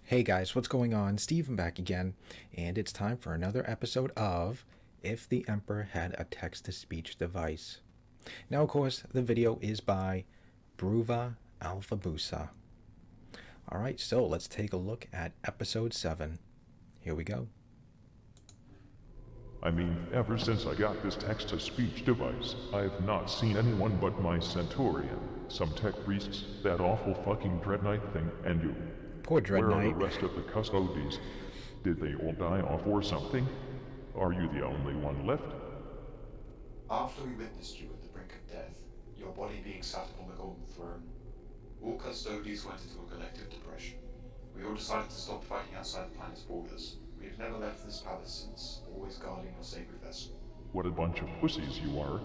Hey guys, what's going on? Steven back again, and it's time for another episode of If the Emperor Had a Text-to-Speech Device. Now, of course, the video is by Bruva Alphabusa. Alright, so let's take a look at episode 7. Here we go. I mean, ever since I got this text-to-speech device, I've not seen anyone but my Centaurian, some tech priests, that awful fucking Dread Knight thing, and you. Poor Dread Where are Knight. the rest of the custodies? Did they all die off or something? Are you the only one left? After we witnessed you at the brink of death, your body being sat upon the Golden Throne, all custodies went into a collective depression. We all decided to stop fighting outside the planet's borders. We have never left this palace since, always guarding your sacred vessel. What a bunch of pussies you are.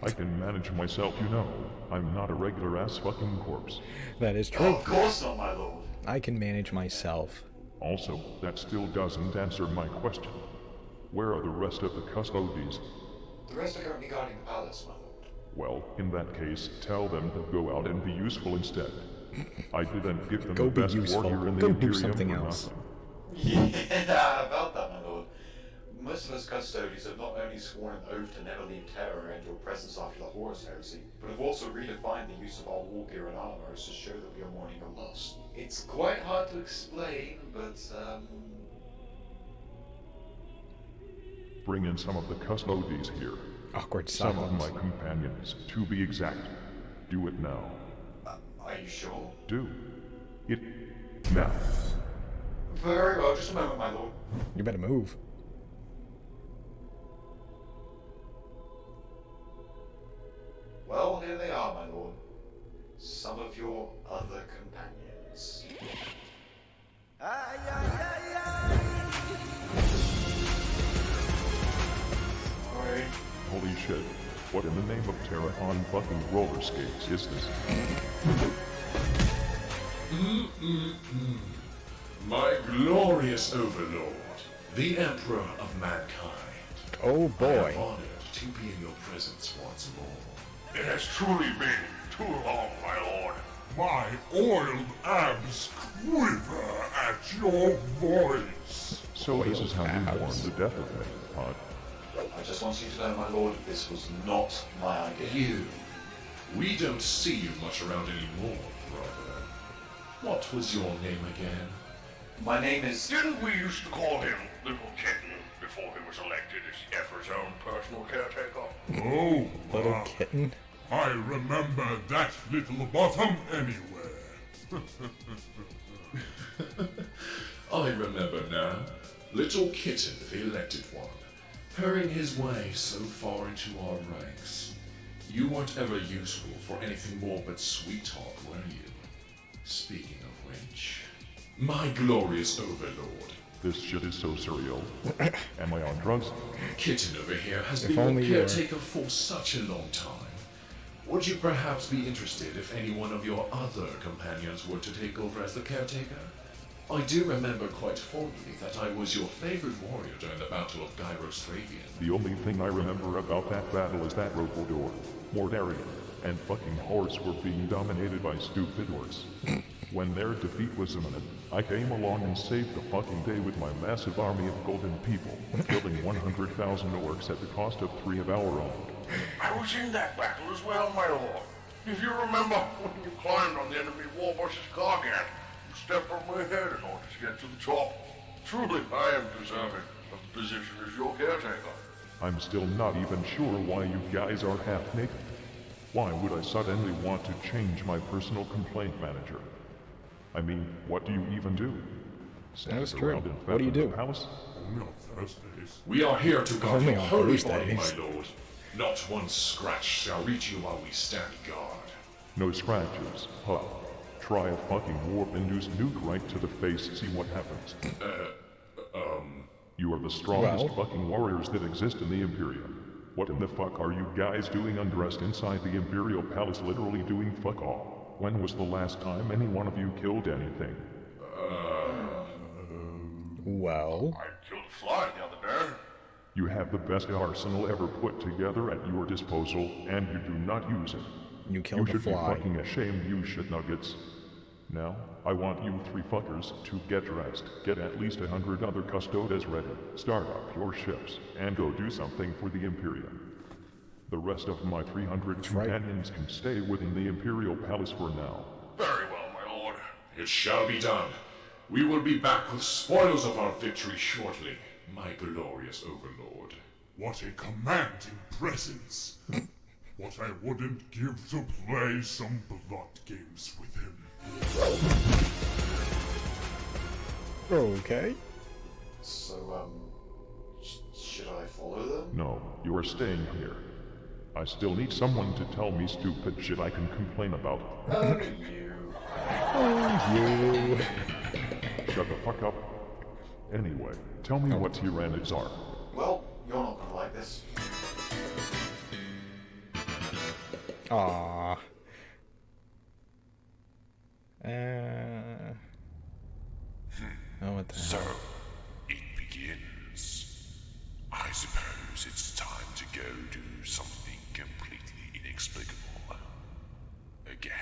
I can manage myself, you know. I'm not a regular ass fucking corpse. That is true. Of course not, my lord. I can manage myself. Also, that still doesn't answer my question. Where are the rest of the custodies? The rest are currently guarding the palace, my lord. Well, in that case, tell them to go out and be useful instead. I didn't give them Go the be best useful. warrior in the Go do Imperium something for else. nothing. Yeah, about that, my lord. Most of us custodies have not only sworn an oath to never leave Terra and your presence after the Horus Heresy, but have also redefined the use of our war gear and armors to show that we are mourning your loss. It's quite hard to explain, but, Bring in some of the custodies here. Awkward Some of silence. my companions, to be exact. Do it now. are you sure? Do it now. Very well, just a moment, my lord. You better move. Well, here they are, my lord. Some of your other companions. Sorry. Holy shit. What in the name of Terra on fucking roller skates is this? My glorious overlord, the Emperor of Mankind. Oh I boy. am honored to be in your presence once more. It has truly been too long, my lord. My oiled abs quiver at your voice. So this is how you abs. mourn the death of me, huh? I just want you to know, my lord, this was not my idea. You. We don't see you much around anymore, brother. What was your name again? My name is... Didn't we used to call him Little Kitten before he was elected as the Emperor's own personal caretaker? Oh, Little kitten. I remember that little bottom anywhere. I remember now. Little Kitten, the elected one, hurrying his way so far into our ranks. You weren't ever useful for anything more but sweet talk, were you? Speaking of which, my glorious overlord, This shit is so surreal. Am I on drugs? Kitten over here has If been your only you were. caretaker for such a long time. Would you perhaps be interested if any one of your other companions were to take over as the caretaker? I do remember quite fondly that I was your favorite warrior during the Battle of Gyros Thravian. The only thing I remember about that battle is that Rokodor, Mordarian, and fucking Horus were being dominated by stupid orcs. When their defeat was imminent, I came along and saved the fucking day with my massive army of golden people, killing 100,000 orcs at the cost of 3 of our own. I was in that battle as well, my lord. If you remember when you climbed on the enemy wall versus Gargant, you stepped on my head in order to get to the top. Truly, I am deserving of the position as your caretaker. I'm still not even sure why you guys are half naked. Why would I suddenly want to change my personal complaint manager? I mean, what do you even do? Stand That's true. around and What do you feather do? the house? Only on Thursdays. We are here to guard Only your on holy Thursdays. body, my lord. Not one scratch shall reach you while we stand guard. No scratches. Huh. Try a fucking warp-induced nuke right to the face, see what happens. You are the strongest Well. fucking warriors that exist in the Imperium. What in the fuck are you guys doing undressed inside the Imperial Palace literally doing fuck all? When was the last time any one of you killed anything? Well, I killed a fly the other day. You have the best arsenal ever put together at your disposal, and you do not use it. you You killed the should be fly. fucking ashamed, you shit nuggets. Now, I want you three fuckers to get dressed, get at least 100 other custodes ready, start up your ships, and go do something for the Imperium. The rest of my 300 right. companions can stay within the Imperial Palace for now. Very well, my lord. It shall be done. We will be back with spoils of our victory shortly, my glorious overlord. What a commanding presence. What I wouldn't give to play some blood games with him. Okay. So, should I follow them? No, you are staying here. I still need someone to tell me stupid shit I can complain about. You. You. Shut the fuck up. Anyway, tell me what Tyranids are. Well, you're not gonna like this. Aww. Oh, what the So, hell? it begins. I suppose it's time to go do something completely inexplicable. Again.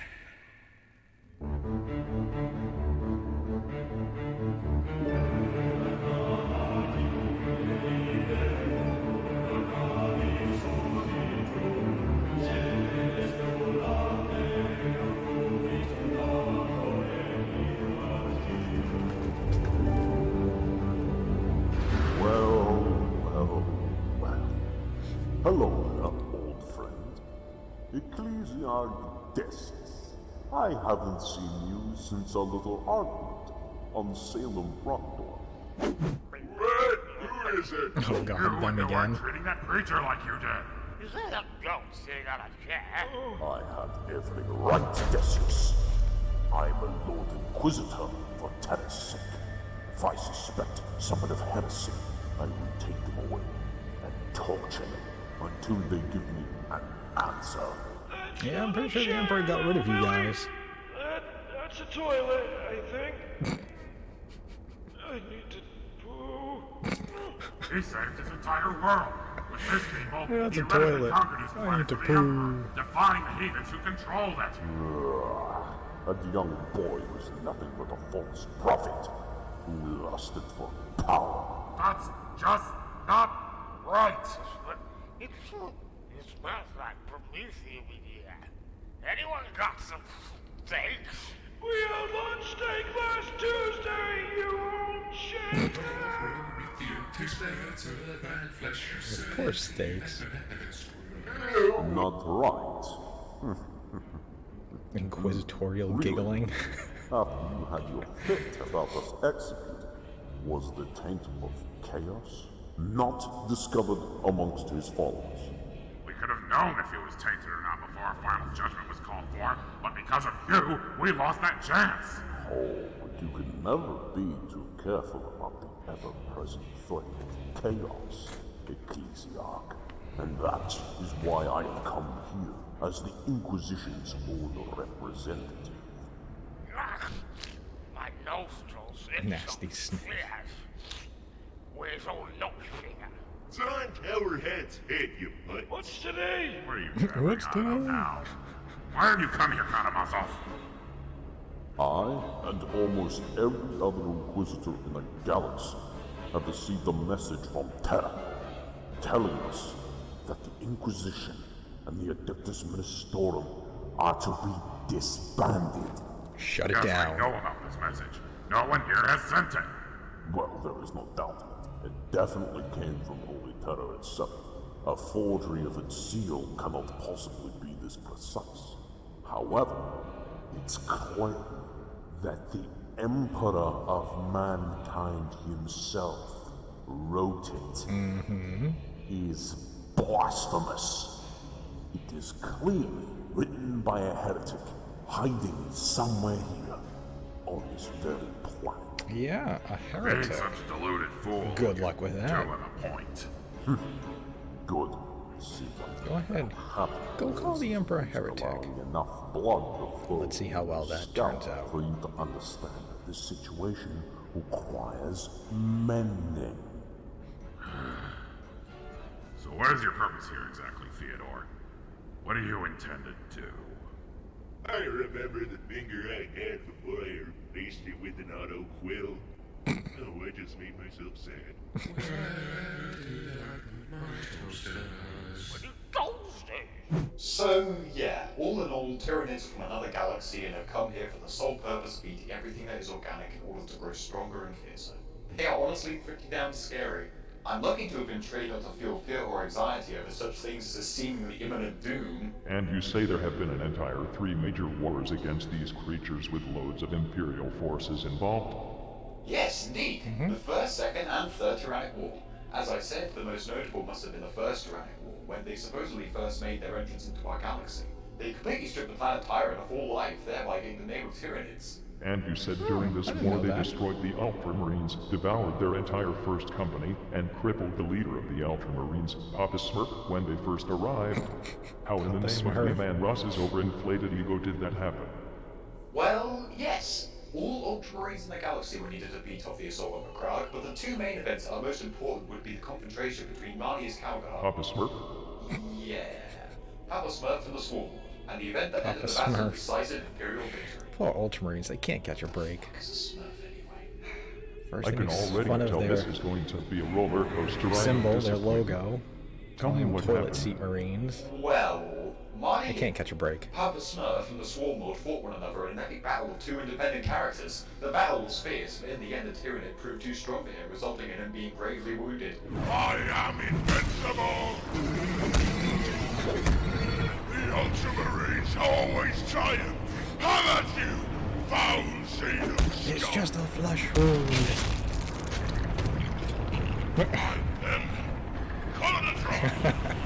Well. Hello there, old friend. Ecclesiarch I haven't seen you since our little argument on Salem Rockdor. Red, who is it? Oh god, them again. Treating that creature like you did. Is that a goat sitting on a chair? I have every right, Decius. I'm a Lord Inquisitor for Terra's sake. If I suspect someone of heresy, I will take them away and torture them until they give me an answer. Yeah, I'm pretty sure the Emperor got rid of you guys. That's a toilet, I think. I need to poo. He saved his entire world. With his people, Yeah, that's he a led and toilet. conquered his I planet need to for the poo. Emperor, defying the heathens who controlled it. That young boy was nothing but a false prophet who lusted for power. That's just not right. But it smells like Prometheus in here. Anyone got some steak? We had lunch steak last Tuesday, you old shit! Of course, steaks. Not right. Inquisitorial giggling. After you had your fit about us executed, was the taint of chaos not discovered amongst his followers? We could have known if he was tainted or not before our final judgment was called for, but because of you, we lost that chance. Oh, but you can never be too careful about the ever-present threat of chaos, Ecclesiarch. And that is why I have come here as the Inquisition's own representative. My nostrils itch Nasty so snake. fierce. Where's old Nosefinger? It's on Towerhead's head, you butt. What's today? What are you jabbering What's on today? about now? Why have you come here, Karamazov? I and almost every other Inquisitor in the galaxy have received a message from Terra, telling us that the Inquisition and the Adeptus Ministorum are to be disbanded. Shut it Yes, I down. know about this message. No one here has sent it. Well, there is no doubt in it. It definitely came from Holy Terra itself. A forgery of its seal cannot possibly be this precise. However, it's clear that the Emperor of Mankind himself wrote it. Is blasphemous. It is clearly written by a heretic hiding somewhere here on this very planet. Yeah, a Being heretic. such a deluded fool. Good luck with that. To a point. Good. See that Go ahead. happened. Go call the Emperor a heretic. Allowing enough blood to flow Let's see how well that scalp turns out. for you to understand that this situation requires mending. So what is your purpose here exactly, Theodore? What do you intend to do? I remember the finger I had before I replaced it with an auto quill. Oh, I just made myself sad. So, yeah, all in all, Tyranids are from another galaxy and have come here for the sole purpose of eating everything that is organic in order to grow stronger and fiercer. They are honestly pretty damn scary. I'm lucky to have been trained not to feel fear or anxiety over such things as a seemingly imminent doom. And you say there have been an entire 3 major wars against these creatures with loads of Imperial forces involved? Yes, indeed. The first, second, and third Tyrannic War. As I said, the most notable must have been the first Tyrannic War, when they supposedly first made their entrance into our galaxy. They completely stripped the planet Tyran of all life, thereby getting the name of Tyranids. And you said during this war they destroyed the Ultramarines, devoured their entire first company, and crippled the leader of the Ultramarines, Papa Smurf, when they first arrived. How in the name of the man Ross's overinflated ego did that happen? Well, yes. All Ultramarines in the galaxy were needed to beat off the assault on Macragge, but the 2 main events that are most important would be the confrontation between Marnius Calgar... Papa Smurf? Yeah. Papa Smurf and the Swarm, and the event that ended the battle with decisive Imperial victory. Poor Ultramarines, they can't catch a break. First I they can make already fun of tell their this is going to be a roller coaster ride. symbol, their logo. Tell me what toilet happened. seat Marines. Well, Marnie... They can't catch a break. Papa Smurf and the Swarm Lord fought one another in an epic battle of 2 independent characters. The battle was fierce, but in the end the Tyranid proved too strong for him, resulting in him being gravely wounded. I am invincible! The Ultramarines always triumph! How about you, foul seed of scum? It's just a flesh wound.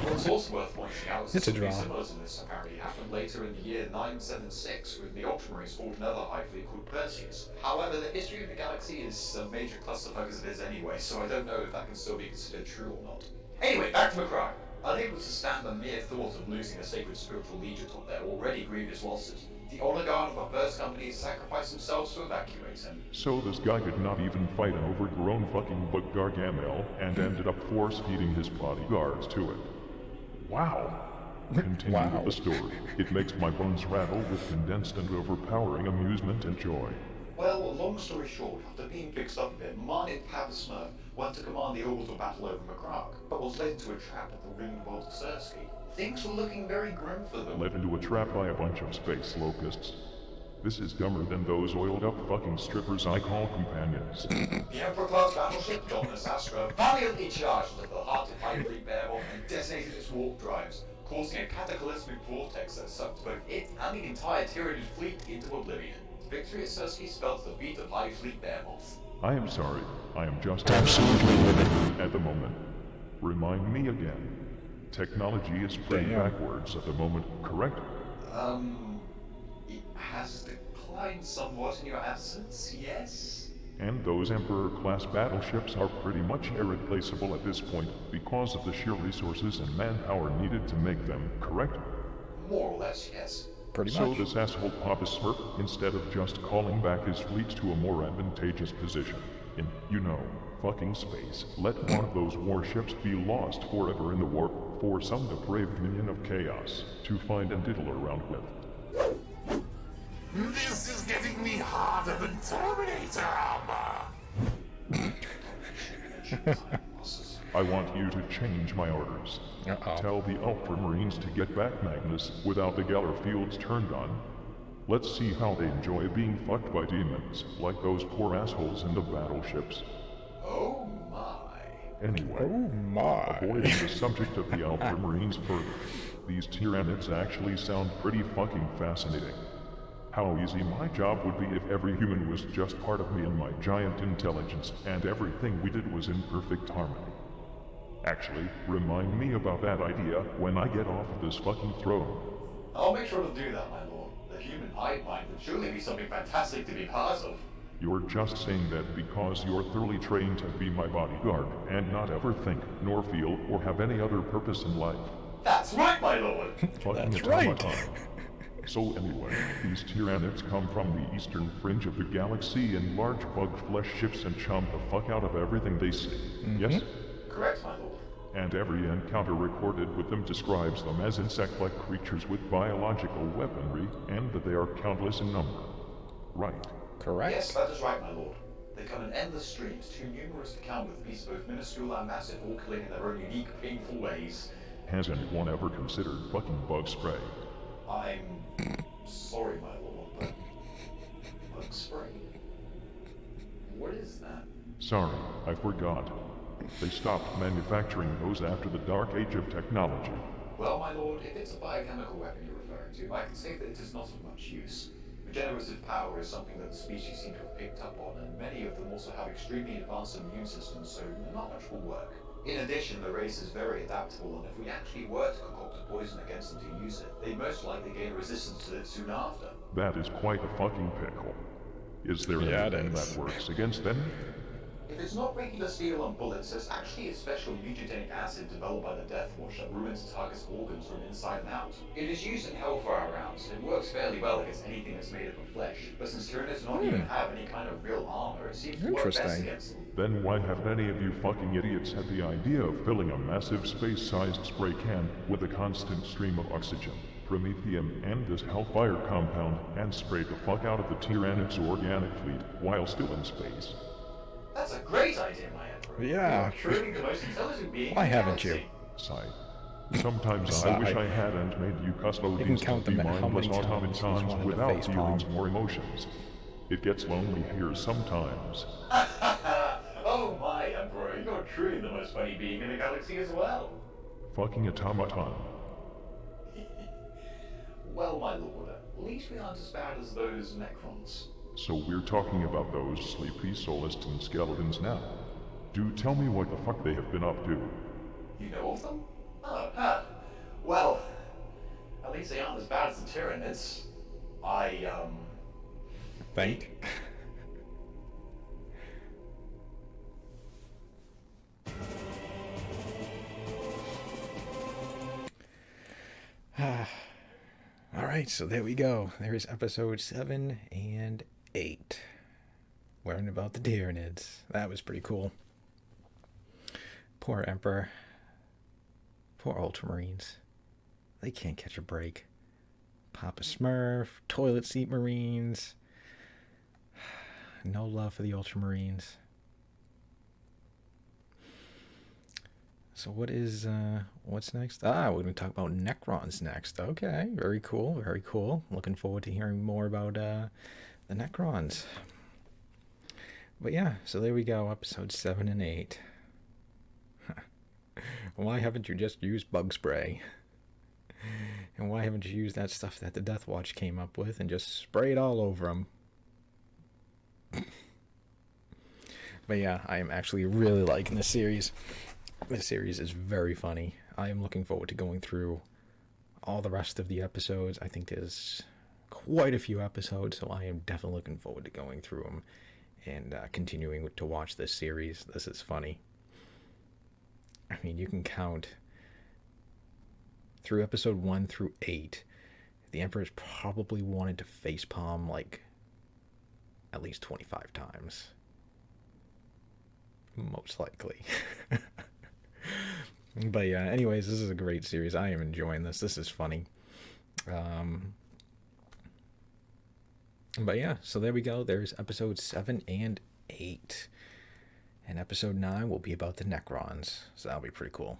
What's also worth pointing out is It's a that draw. something similar to this apparently happened later in the year 976 when the Ultramarines fought another high fleet called Perseus. However, the history of the galaxy is a major clusterfuck as it is anyway, so I don't know if that can still be considered true or not. Anyway, back to Macragge. Unable to stand the mere thought of losing a sacred spiritual legion of their already grievous losses, the honor guard of our first company sacrificed themselves to evacuate him. So this guy could not even fight an overgrown fucking bug Gargamel and ended up force-feeding his bodyguards to it. Wow. Continue with the story. It makes my bones rattle with condensed and overpowering amusement and joy. Well, long story short, after being fixed up a bit, Marnie Papa Smurf went to command the orbital battle over Macragge, but was led into a trap at the ringed world of Sersky. Things were looking very grim for them. Led into a trap by a bunch of space locusts. This is dumber than those oiled up fucking strippers I call companions. The Emperor-class battleship Dominus Astra valiantly charged into the heart of High Fleet Bearable and detonated its warp drives, causing a cataclysmic vortex that sucked both it and the entire Tyranid fleet into oblivion. Victory at Sersky spells the defeat of High Fleet Bearbolts. I am sorry. I am just absolutely livid at the moment. Remind me again. Technology is pretty backwards at the moment, correct? It has declined somewhat in your absence, yes? And those Emperor-class battleships are pretty much irreplaceable at this point because of the sheer resources and manpower needed to make them, correct? More or less, yes. So this asshole Papa Smurf, instead of just calling back his fleet to a more advantageous position in, you know, fucking space, let one of those warships be lost forever in the warp for some depraved minion of chaos to find and diddle around with. This is getting me harder than Terminator armor! I want you to change my orders. Tell the Ultramarines to get back Magnus without the Geller fields turned on. Let's see how they enjoy being fucked by demons, like those poor assholes in the battleships. Oh my. Anyway, avoiding the subject of the Ultramarines further, these Tyranids actually sound pretty fucking fascinating. How easy my job would be if every human was just part of me and my giant intelligence, and everything we did was in perfect harmony. Actually, remind me about that idea when I get off of this fucking throne. I'll make sure to do that, my lord. The human hive mind would surely be something fantastic to be part of. You're just saying that because you're thoroughly trained to be my bodyguard, and not ever think, nor feel, or have any other purpose in life. That's right, my lord! That's right! So anyway, these Tyranids come from the eastern fringe of the galaxy in large bug flesh ships and chomp the fuck out of everything they see. Yes? Correct, my lord. and every encounter recorded with them describes them as insect-like creatures with biological weaponry, and that they are countless in number. Right. Correct? Yes, that is right, my lord. They come in endless streams, too numerous to count, with beasts both minuscule and massive, all killing in their own unique, painful ways. Has anyone ever considered fucking bug spray? I'm sorry, my lord, but bug spray? What is that? Sorry, I forgot. They stopped manufacturing those after the dark age of technology. Well, my lord, if it's a biochemical weapon you're referring to, I can say that it is not of much use. Regenerative power is something that the species seem to have picked up on, and many of them also have extremely advanced immune systems, so not much will work. In addition, the race is very adaptable, and if we actually were to concoct a poison against them to use it, they'd most likely gain resistance to it soon after. That is quite a fucking pickle. Is there anything that works against them? If it's not regular steel and bullets, there's actually a special mutagenic acid developed by the Death Watch that ruins target's organs from inside and out. It is used in Hellfire rounds, and it works fairly well against anything that's made up of flesh. But since Tyranids do not even have any kind of real armor, it seems to work best against them. Then why have any of you fucking idiots had the idea of filling a massive space-sized spray can with a constant stream of oxygen, promethium, and this Hellfire compound, and sprayed the fuck out of the Tyranids' organic fleet while still in space? That's a great idea, my Emperor. Yeah. You are truly the most intelligent being Why in the haven't you? galaxy. Sigh. Sometimes I wish I hadn't made you custodians count to be them at how mindless many times he's automatons wanted to without facepalm. feelings or emotions. It gets lonely here sometimes. Oh my Emperor, you're truly the most funny being in the galaxy as well. Fucking automaton. Well, my lord, at least we aren't as bad as those Necrons. So we're talking about those sleepy Solistan skeletons now. Do tell me what the fuck they have been up to. You know of them? Oh, huh. Well, at least they aren't as bad as the Tyranids. Think. Alright, so there we go. There's episode 7 and 8. Learning about the Tyranids. That was pretty cool. Poor Emperor. Poor Ultramarines. They can't catch a break. Papa Smurf, toilet seat Marines. No love for the Ultramarines. So what's next? We're going to talk about Necrons next. Okay, very cool, very cool. Looking forward to hearing more about the Necrons. But yeah, so there we go, episodes 7 and 8. Why haven't you just used bug spray? And why haven't you used that stuff that the Death Watch came up with and just spray it all over them? But yeah, I am actually really liking this series. This series is very funny. I am looking forward to going through all the rest of the episodes. I think there's quite a few episodes, so I am definitely looking forward to going through them and continuing to watch this series. This is funny. I mean, you can count through episode 1 through 8. The Emperor's probably wanted to facepalm like at least 25 times. Most likely. But yeah, anyways, this is a great series. I am enjoying this. This is funny. But yeah, so there we go. There's episodes 7 and 8. And episode 9 will be about the Necrons. So that'll be pretty cool.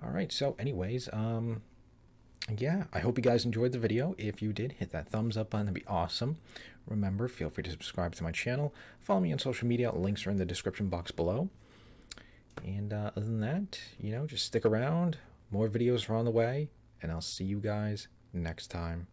Alright, so anyways, yeah, I hope you guys enjoyed the video. If you did, hit that thumbs up button. That'd be awesome. Remember, feel free to subscribe to my channel. Follow me on social media. Links are in the description box below. And other than that, just stick around. More videos are on the way. And I'll see you guys next time.